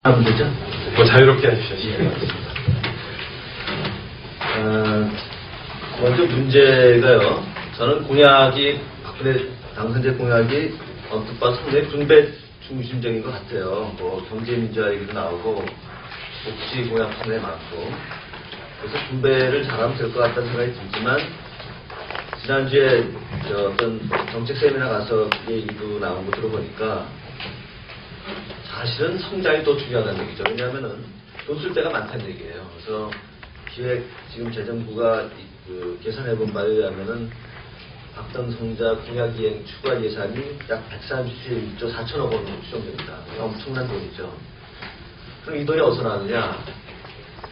하면 되죠? 뭐 자유롭게 해주셔야죠. 먼저 문제가요. 저는 공약이, 박근혜 당선자 공약이 언뜻 봐서 상당히 분배 중심적인 것 같아요. 뭐 경제민주화 얘기도 나오고 복지 공약 상당히 많고, 그래서 분배를 잘하면 될 것 같다는 생각이 들지만, 지난주에 어떤 정책 세미나 가서 얘기도 나온 거 들어보니까 사실은 성장이 더 중요하다는 얘기죠. 왜냐하면은 돈 쓸 데가 많다는 얘기예요. 그래서 지금 재정부가 계산해본 바에 의하면은 박정성자 공약 이행 추가 예산이 약 131조 4천억 원으로 추정됩니다. 엄청난 돈이죠. 그럼 이 돈이 어디서 나느냐?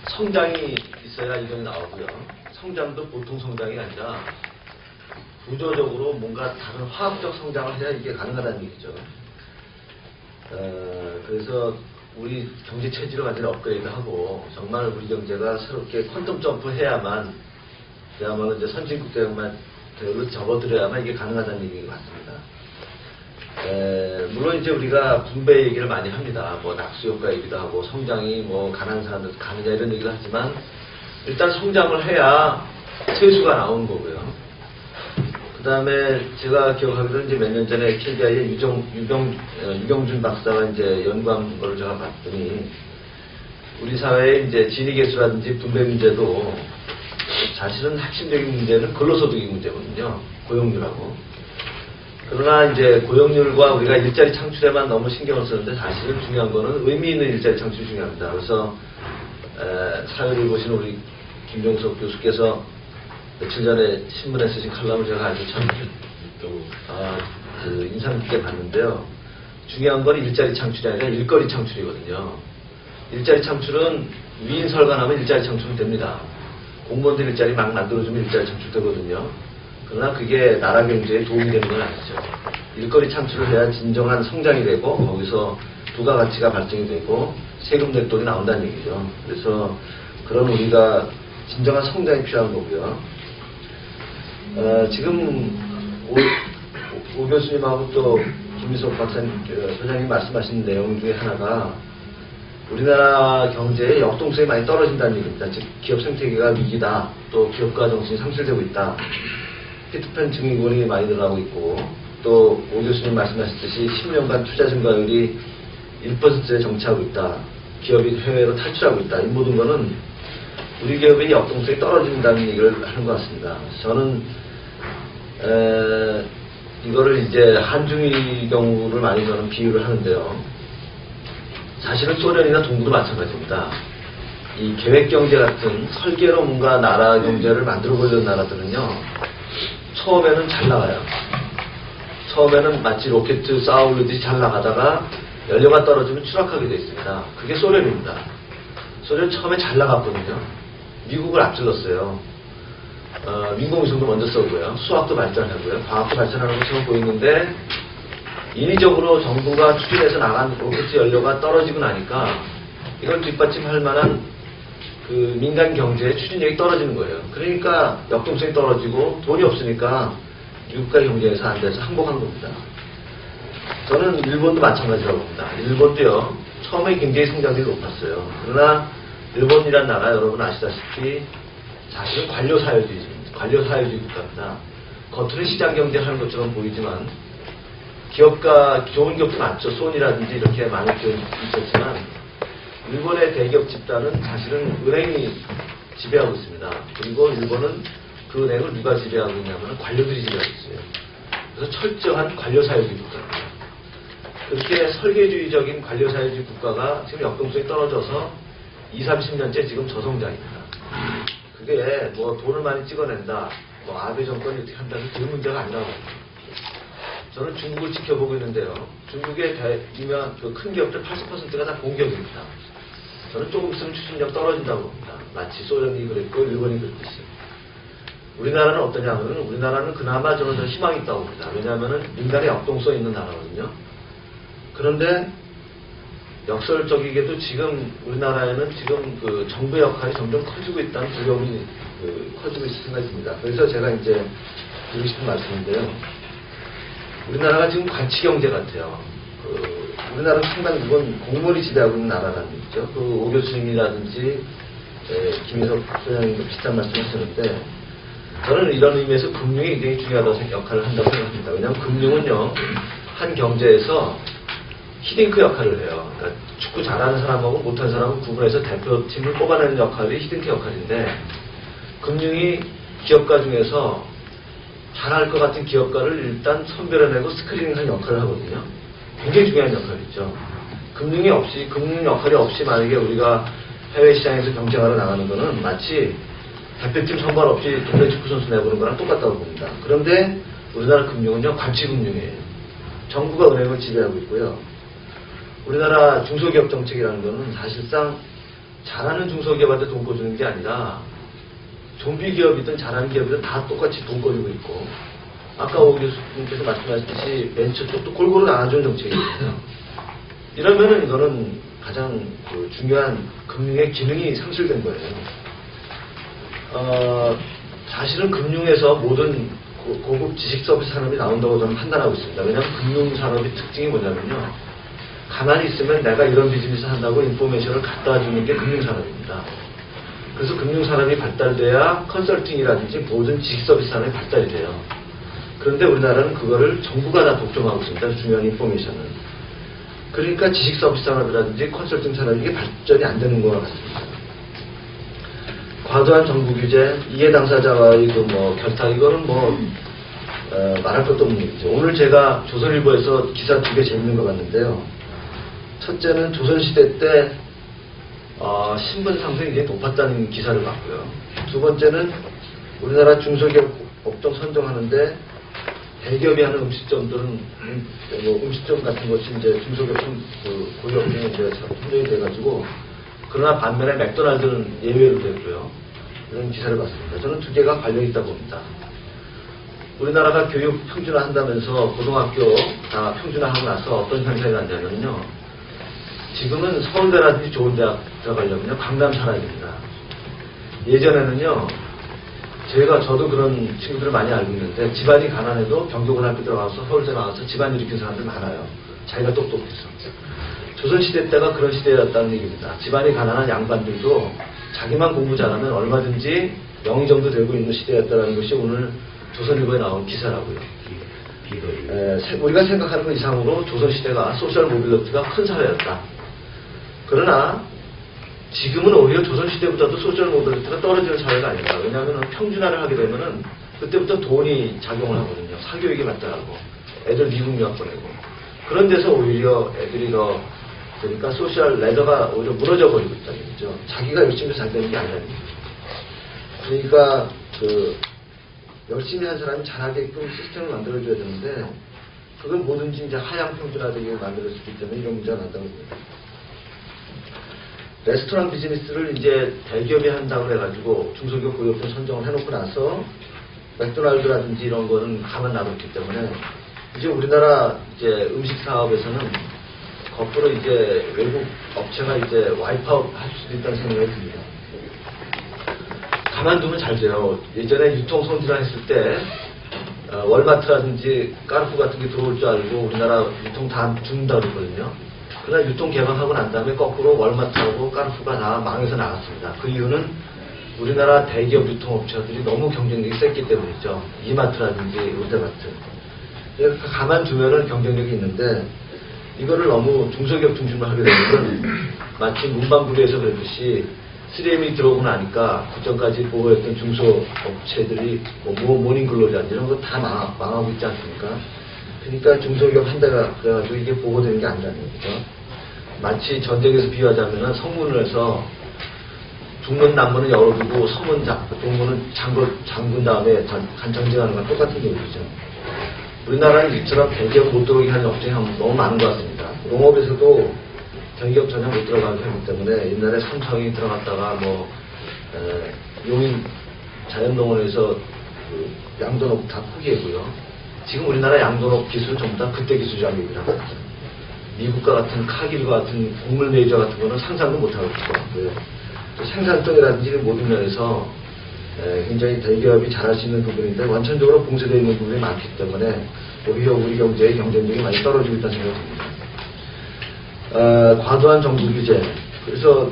성장이 있어야 이 돈이 나오고요. 성장도 보통 성장이 아니라 구조적으로 뭔가 다른 화학적 성장을 해야 이게 가능하다는 얘기죠. 그래서 우리 경제 체질을 완전히 업그레이드하고 정말 우리 경제가 새롭게 퀀텀 점프해야만, 그야말로 이제 선진국 대응만 대우로 접어들어야만 이게 가능하다는 얘기인 것 같습니다. 물론 이제 우리가 분배 얘기를 많이 합니다. 뭐 낙수 효과 얘기도 하고 성장이 뭐 가난한 사람들 가느냐 이런 얘기를 하지만, 일단 성장을 해야 세수가 나오는 거고요. 그 다음에 제가 기억하기로는 이제 몇 년 전에 KBI의 유경준 박사가 이제 연구한 거를 제가 봤더니, 우리 사회의 이제 진위계수라든지 분배 문제도 사실은 핵심적인 문제는 근로소득의 문제거든요. 고용률하고. 그러나 이제 고용률과 우리가 일자리 창출에만 너무 신경을 쓰는데, 사실은 중요한 거는 의미 있는 일자리 창출이 중요합니다. 그래서 사회를 보시는 우리 김종석 교수께서 며칠 전에 신문에 쓰신 칼럼을 제가 아주 참 인상 깊게 봤는데요. 중요한 건 일자리 창출이 아니라 일거리 창출이거든요. 일자리 창출은 위인 설관하면 일자리 창출은 됩니다. 공무원들 일자리 막 만들어주면 일자리 창출되거든요. 그러나 그게 나라 경제에 도움이 되는 건 아니죠. 일거리 창출을 해야 진정한 성장이 되고, 거기서 부가가치가 발생이 되고 세금 냈돈이 나온다는 얘기죠. 그래서 그런 우리가 진정한 성장이 필요한 거고요. 지금 오 교수님하고 또 김미석 소장님 말씀하신 내용 중에 하나가 우리나라 경제의 역동성이 많이 떨어진다는 얘기입니다. 즉 기업 생태계가 위기다, 또 기업가 정신이 상실되고 있다, 피트팬 증후군이 많이 늘어나고 있고, 또 오 교수님 말씀하셨듯이 10년간 투자 증가율이 1%에 정치하고 있다, 기업이 해외로 탈출하고 있다, 이 모든 거는 우리 기업의 역동성이 떨어진다는 얘기를 하는 것 같습니다. 저는 이거를 이제 한중일 경우를 많이 저는 비유를 하는데요. 사실은 소련이나 동구도 마찬가지입니다. 이 계획경제 같은 설계로 뭔가 나라 경제를 만들어 보려는 나라들은요, 처음에는 잘 나가요. 처음에는 마치 로켓 쏴올리듯이 잘 나가다가 연료가 떨어지면 추락하게 되어 있습니다. 그게 소련입니다. 소련 처음에 잘 나갔거든요. 미국을 앞질렀어요. 인공위성도 먼저 써고요. 수학도 발전하고요. 과학도 발전하는 것처럼 보이는데, 인위적으로 정부가 추진해서 나간 로켓 연료가 떨어지고 나니까 이걸 뒷받침할 만한 그 민간 경제의 추진력이 떨어지는 거예요. 그러니까 역동성이 떨어지고 돈이 없으니까 미국과 경제에서 안 돼서 항복한 겁니다. 저는 일본도 마찬가지라고 봅니다. 일본도요, 처음에 굉장히 성장률이 높았어요. 그러나 일본이란 나라 여러분 아시다시피 사실은 관료사회주의 국가입니다. 겉으로 시장경제 하는 것처럼 보이지만, 기업가, 좋은 기업도 많죠. 소니라든지 이렇게 많은 기업이 있었지만, 일본의 대기업 집단은 사실은 은행이 지배하고 있습니다. 그리고 일본은 그 은행을 누가 지배하고 있냐면 관료들이 지배하고 있어요. 그래서 철저한 관료사회주의 국가입니다. 그렇게 설계주의적인 관료사회주의 국가가 지금 역동성이 떨어져서 20, 30년째 지금 저성장입니다. 그게 뭐 돈을 많이 찍어낸다, 뭐 아베 정권이 어떻게 한다는 그런 문제가 아니라고 봅니다. 저는 중국을 지켜보고 있는데요. 중국의 유명한 그 큰 기업들 80%가 다 공기업입니다. 저는 조금 있으면 추진력 떨어진다고 봅니다. 마치 소련이 그랬고 일본이 그랬듯이. 우리나라는 어떠냐면은, 우리나라는 그나마 저는 더 희망이 있다고 봅니다. 왜냐하면은 민간의 역동성이 있는 나라거든요. 그런데 역설적이게도 지금 우리나라에는 지금 그 정부 역할이 점점 커지고 있다는 두려움이 커지고 있을 생각이 듭니다. 그래서 제가 이제 드리고 싶은 말씀인데요. 우리나라가 지금 관치경제 같아요. 우리나라는 상당부분 공무원이 지배하고 있는 나라라는 얘기죠. 그 오 교수님이라든지 김희석 소장님도 비슷한 말씀 하셨는데, 저는 이런 의미에서 금융이 굉장히 중요하다고 역할을 한다고 생각합니다. 왜냐하면 금융은요, 한 경제에서 히딩크 역할을 해요. 그러니까 축구 잘하는 사람하고 못하는 사람을 구분해서 대표팀을 뽑아내는 역할이 히딩크 역할인데, 금융이 기업가 중에서 잘할 것 같은 기업가를 일단 선별해내고 스크리닝하는 역할을 하거든요. 굉장히 중요한 역할이죠. 금융 역할이 없이 만약에 우리가 해외 시장에서 경쟁하러 나가는 거는 마치 대표팀 선발 없이 동네 축구 선수 내보는 거랑 똑같다고 봅니다. 그런데 우리나라 금융은요, 관치금융이에요. 정부가 은행을 지배하고 있고요. 우리나라 중소기업 정책이라는 거는 사실상 잘하는 중소기업한테 돈 꿔주는 게 아니라 좀비 기업이든 잘하는 기업이든 다 똑같이 돈 꿔주고 있고, 아까 오 교수님께서 말씀하셨듯이 벤처 쪽도 골고루 나눠주는 정책이거든요. 이러면은 이거는 가장 중요한 금융의 기능이 상실된 거예요. 사실은 금융에서 모든 고급 지식 서비스 산업이 나온다고 저는 판단하고 있습니다. 왜냐하면 금융 산업의 특징이 뭐냐면요, 가만히 있으면 내가 이런 비즈니스 한다고 인포메이션을 갖다 주는 게 금융 산업입니다. 그래서 금융 산업이 발달돼야 컨설팅이라든지 모든 지식 서비스 산업이 발달이 돼요. 그런데 우리나라는 그거를 정부가 다 독점하고 있습니다. 중요한 인포메이션을. 그러니까 지식 서비스 산업이라든지 컨설팅 산업이 이게 발전이 안 되는 것 같습니다. 과도한 정부 규제, 이해 당사자와의 결탁, 이거는 말할 것도 없는 얘기죠. 오늘 제가 조선일보에서 기사 2개 재밌는 거 봤는데요. 첫째는 조선시대 때 신분 상승이 굉장히 높았다는 기사를 봤고요. 두 번째는 우리나라 중소기업 업종 선정하는데 대기업이 하는 음식점들은 음식점 같은 것이 이제 중소기업 고유업종에 이제 선정이 돼가지고, 그러나 반면에 맥도날드는 예외로 됐고요. 이런 기사를 봤습니다. 저는 두 개가 관련이 있다고 봅니다. 우리나라가 교육 평준화 한다면서 고등학교 다 평준화하고 나서 어떤 현상이 났냐면요, 지금은 서울대라든지 좋은 대학 들어가려면요, 강남 살아야 됩니다. 예전에는요, 저도 그런 친구들을 많이 알고 있는데, 집안이 가난해도 경기고등학교 들어가서 서울대 나와서 집안 일으킨 사람들 많아요. 자기가 똑똑해서. 조선시대 때가 그런 시대였다는 얘기입니다. 집안이 가난한 양반들도 자기만 공부 잘하면 얼마든지 명의 정도 되고 있는 시대였다는 것이 오늘 조선일보에 나온 기사라고요. 우리가 생각하는 것 이상으로 조선시대가 소셜 모빌리티가 큰 사회였다. 그러나 지금은 오히려 조선시대보다도 소셜 모빌리티가 떨어지는 사회가 아닌가. 왜냐하면 평준화를 하게 되면은 그때부터 돈이 작용을 하거든요. 사교육이 발달하고 애들 미국 유학 보내고, 그런 데서 오히려 애들이 그러니까 소셜 레더가 오히려 무너져 버리고 있다는 얘기죠. 자기가 열심히 잘 되는 게 아니라는 얘기죠. 그러니까 열심히 한 사람이 잘하게끔 시스템을 만들어줘야 되는데, 그건 뭐든지 이제 하향 평준화되게 만들어질 수 있기 때문에 이런 문제가 난다고 봅니다. 레스토랑 비즈니스를 이제 대기업이 한다고 해가지고 중소기업 고유업종 선정을 해놓고 나서 맥도날드라든지 이런 거는 가만 놔뒀기 때문에 이제 우리나라 이제 음식 사업에서는 거꾸로 이제 외국 업체가 이제 와이프아웃 할 수도 있다는 생각이 듭니다. 가만두면 잘 돼요. 예전에 유통 성진화 했을 때 월마트라든지 까르푸 같은 게 들어올 줄 알고 우리나라 유통 다 죽는다고 그랬거든요. 그러나 유통 개방하고 난 다음에 거꾸로 월마트하고 까르푸가 다 망해서 나갔습니다. 그 이유는 우리나라 대기업 유통업체들이 너무 경쟁력이 셌기 때문이죠. 이마트라든지 롯데마트. 그러니까 가만두면은 경쟁력이 있는데, 이거를 너무 중소기업 중심으로 하게 되면 마치 문방구리에서 그랬듯이 3M이 들어오고 나니까 그전까지 보호했던 중소업체들이 모닝글로리라든지 이런 거 다 망하고 있지 않습니까? 그러니까 중소기업 한 대가 그래가지고 이게 보호되는 게 아니라는 거죠. 마치 전쟁에서 비유하자면 성문을 해서 중문 남문은 열어두고 동문은 잠근 다음에 전쟁하는 건 똑같은 얘기죠. 우리나라는 이처럼 대기업 못 들어오게 하는 업종이 너무 많은 것 같습니다. 농업에서도 대기업 전혀 못 들어가는 편이기 때문에 옛날에 삼성이 들어갔다가 용인 자연농원에서 양도농업 다 포기했고요. 지금 우리나라 양도농업 기술은 전부 다 그때 기술장입니다. 미국과 같은 카길과 같은 곡물 메이저 같은 거는 상상도 못하고 있고요. 또 생산성이라든지 모든 면에서 굉장히 대기업이 잘할 수 있는 부분인데 원천적으로 봉쇄되어 있는 부분이 많기 때문에 오히려 우리 경제의 경쟁력이 많이 떨어지고 있다는 생각이 듭니다. 과도한 정부 규제. 그래서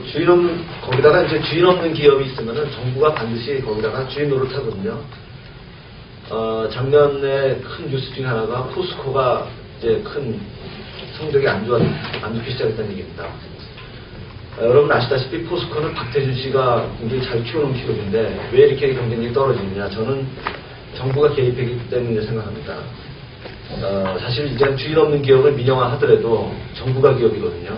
거기다가 이제 주인 없는 기업이 있으면은 정부가 반드시 거기다가 주인 노릇하거든요. 작년에 큰 뉴스 중에 하나가 포스코가 이제 큰 성적이 안 좋기 시작했다는 얘기입니다. 여러분 아시다시피 포스코는 박태준 씨가 굉장히 잘 키우는 기업인데 왜 이렇게 경쟁력이 떨어지느냐? 저는 정부가 개입했기 때문에 생각합니다. 사실 이제 주인 없는 기업을 민영화하더라도 정부가 기업이거든요.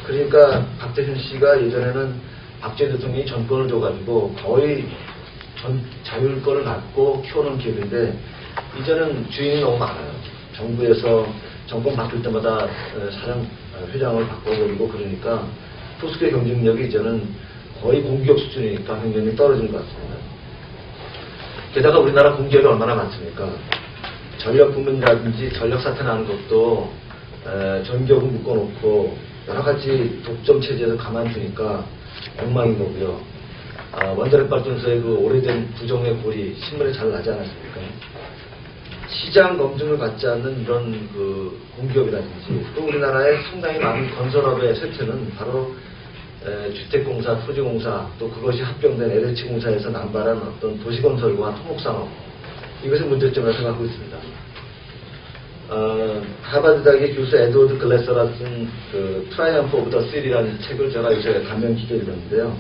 그러니까 박태준 씨가 예전에는 박정희 대통령이 전권을 줘가지고 거의 자율권을 갖고 키워놓은 기업인데 이제는 주인이 너무 많아요. 정부에서 정권 바뀔 때마다 회장을 바꿔버리고 그러니까 포스코의 경쟁력이 이제는 거의 공기업 수준이니까 경쟁력이 떨어지는 것 같습니다. 게다가 우리나라 공기업이 얼마나 많습니까? 전력 부문이라든지 전력 사태 나는 것도 전기업을 묶어놓고 여러 가지 독점 체제에서 가만두니까 엉망인 거고요. 원자력 발전소의 그 오래된 부정의 골이 신문에 잘 나지 않았습니까? 시장 검증을 받지 않는 이런 그 공기업이라든지 또 우리나라의 상당히 많은 건설업의 쇠퇴는 바로 주택공사, 토지공사 또 그것이 합병된 LH공사에서 남발한 어떤 도시건설과 토목산업 이것을 문제점으로 생각하고 있습니다. 하버드 대학의 교수 에드워드 글래서가 쓴 그 트라이엄프 오브 더 시리라는 책을 제가 요새 단면 기계했는데요.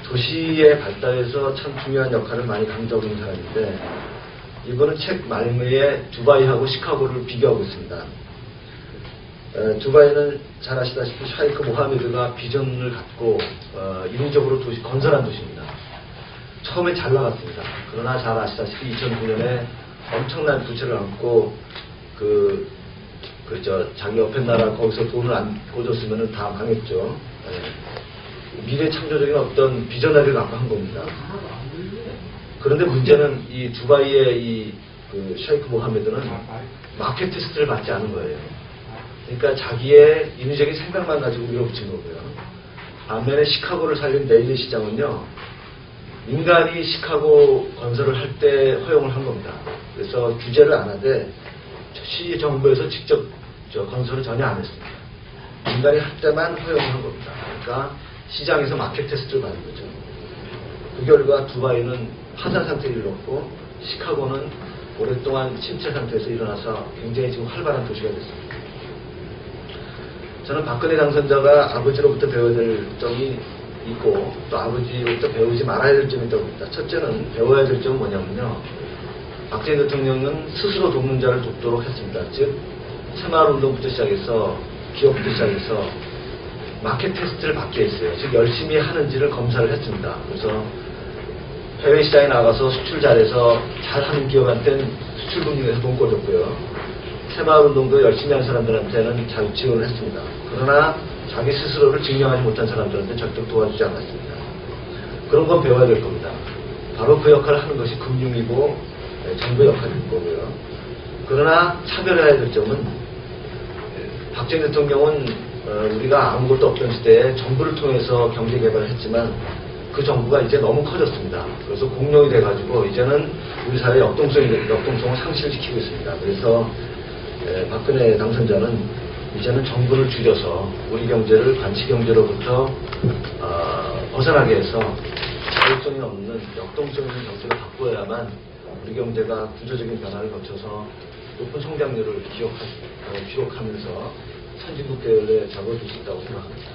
도시의 발달에서 참 중요한 역할을 많이 강조하고 있는 사람인데 이번은 책 말미에 두바이하고 시카고를 비교하고 있습니다. 두바이는 잘 아시다시피 샤이크 모하메드가 비전을 갖고 인위적으로 건설한 도시입니다. 처음에 잘 나갔습니다. 그러나 잘 아시다시피 2009년에 엄청난 부채를 안고 자기 옆에 나라 거기서 돈을 안 꽂았으면 다 망했죠. 미래 창조적인 어떤 비전을 갖고 한 겁니다. 그런데 문제는 이 두바이의 셰이크 모하메드는 마켓 테스트를 받지 않은 거예요. 그러니까 자기의 인위적인 생각만 가지고 밀어붙인 거고요. 반면에 시카고를 살린 네일리 시장은요, 민간이 시카고 건설을 할 때 허용을 한 겁니다. 그래서 규제를 안 하되 시 정부에서 직접 건설을 전혀 안 했습니다. 민간이 할 때만 허용을 한 겁니다. 그러니까 시장에서 마켓 테스트를 받은 거죠. 그 결과 두바이는 파산 상태를 이뤘고 시카고는 오랫동안 침체 상태에서 일어나서 굉장히 지금 활발한 도시가 됐습니다. 저는 박근혜 당선자가 아버지로부터 배워야 될 점이 있고 또 아버지로부터 배우지 말아야 될 점이 있다고 봅니다. 첫째는 배워야 될 점은 뭐냐면요. 박정희 대통령은 스스로 돕는 자를 돕도록 했습니다. 즉 새마을운동부터 시작해서 기업부터 시작해서 마켓 테스트를 받게 했어요. 즉 열심히 하는지를 검사를 했습니다. 그래서 해외 시장에 나가서 수출 잘해서 잘하는 기업한테는 수출 금융에서 돈 꿔줬고요. 새마을운동도 열심히 한 사람들한테는 잘 지원을 했습니다. 그러나 자기 스스로를 증명하지 못한 사람들한테 절대 도와주지 않았습니다. 그런 건 배워야 될 겁니다. 바로 그 역할을 하는 것이 금융이고 정부의 역할일 거고요. 그러나 차별해야 될 점은 박정희 대통령은 우리가 아무것도 없던 시대에 정부를 통해서 경제 개발을 했지만 그 정부가 이제 너무 커졌습니다. 그래서 공룡이 돼가지고 이제는 우리 사회의 역동성을 상실시키고 있습니다. 그래서 박근혜 당선자는 이제는 정부를 줄여서 우리 경제를 관치 경제로부터 벗어나게 해서 자율성이 없는 역동성 있는 경제로 바꿔야만 우리 경제가 구조적인 변화를 거쳐서 높은 성장률을 기록하면서 선진국 대열에 접어들 수 있다고 생각합니다.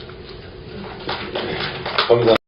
감사합니다.